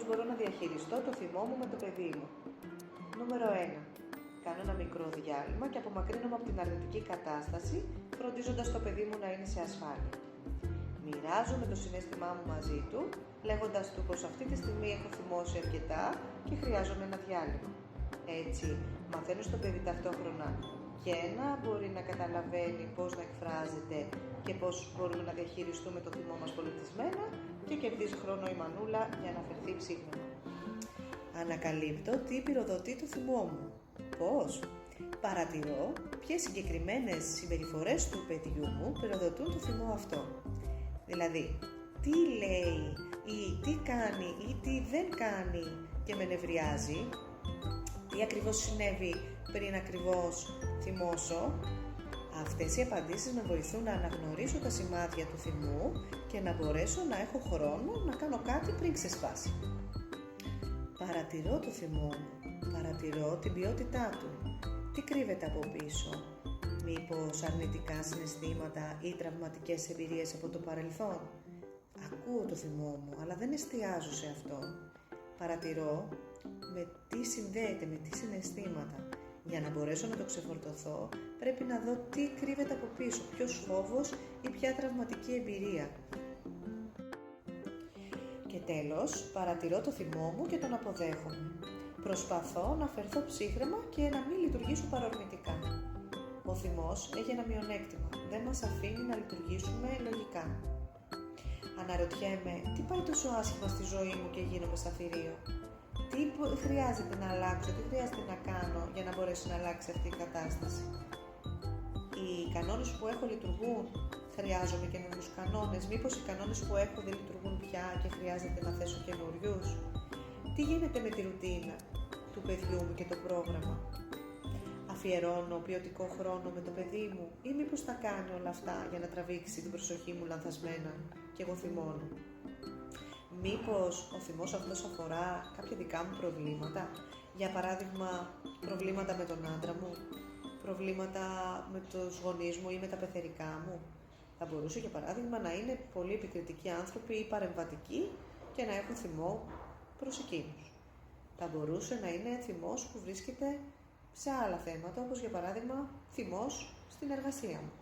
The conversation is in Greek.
πώς μπορώ να διαχειριστώ το θυμό μου με το παιδί μου. Νούμερο 1. Κάνω ένα μικρό διάλειμμα και απομακρύνομαι από την αρνητική κατάσταση, φροντίζοντας το παιδί μου να είναι σε ασφάλεια. Μοιράζομαι το συναίσθημά μου μαζί του, λέγοντας του πως αυτή τη στιγμή έχω θυμώσει αρκετά και χρειάζομαι ένα διάλειμμα. Έτσι, μαθαίνω στο παιδί ταυτόχρονα και να μπορεί να καταλαβαίνει πώς να εκφράζεται και πώς μπορούμε να διαχειριστούμε το θυμό μας πολιτισμένα, και κερδίζει χρόνο η μανούλα για να αφαιρθεί ψύχρεμα. Ανακαλύπτω τι πυροδοτεί το θυμό μου. Πώς? Παρατηρώ ποιες συγκεκριμένες συμπεριφορές του παιδιού μου πυροδοτούν το θυμό αυτό. Δηλαδή, τι λέει ή τι κάνει ή τι δεν κάνει και με νευριάζει, τι ακριβώς συνέβη πριν ακριβώς θυμώσω. Αυτές οι απαντήσεις με βοηθούν να αναγνωρίσω τα σημάδια του θυμού και να μπορέσω να έχω χρόνο να κάνω κάτι πριν ξεσπάσει. Παρατηρώ το θυμό μου, παρατηρώ την ποιότητά του. Τι κρύβεται από πίσω? Μήπως αρνητικά συναισθήματα ή τραυματικές εμπειρίες από το παρελθόν? Ακούω το θυμό μου, αλλά δεν εστιάζω σε αυτό. Παρατηρώ με τι συνδέεται, με τι συναισθήματα. Για να μπορέσω να το ξεφορτωθώ, πρέπει να δω τι κρύβεται από πίσω, ποιος φόβος ή ποια τραυματική εμπειρία. Και τέλος, παρατηρώ το θυμό μου και τον αποδέχομαι. Προσπαθώ να φερθώ ψύχρεμα και να μην λειτουργήσω παρορμητικά. Ο θυμός έχει ένα μειονέκτημα, δεν μας αφήνει να λειτουργήσουμε λογικά. Αναρωτιέμαι, τι πάει τόσο άσχημα στη ζωή μου και γίνομαι σταθερίο? Τι χρειάζεται να αλλάξω, τι χρειάζεται να κάνω για να μπορέσει να αλλάξει αυτή η κατάσταση? Οι κανόνες που έχω λειτουργούν? Χρειάζομαι καινούριους κανόνες? Μήπως οι κανόνες που έχω δεν λειτουργούν πια και χρειάζεται να θέσω καινούριους? Τι γίνεται με τη ρουτίνα του παιδιού μου και το πρόγραμμα? Αφιερώνω ποιοτικό χρόνο με το παιδί μου ή μήπως θα κάνει όλα αυτά για να τραβήξει την προσοχή μου λανθασμένα και εγώ θυμώνω? Μήπως ο θυμός αυτός αφορά κάποια δικά μου προβλήματα? Για παράδειγμα, προβλήματα με τον άντρα μου, προβλήματα με τους γονείς μου ή με τα πεθερικά μου. Θα μπορούσε, για παράδειγμα, να είναι πολύ επικριτικοί άνθρωποι ή παρεμβατικοί και να έχουν θυμό προς εκείνους. Θα μπορούσε να είναι θυμός που βρίσκεται σε άλλα θέματα, όπως για παράδειγμα θυμός στην εργασία μου.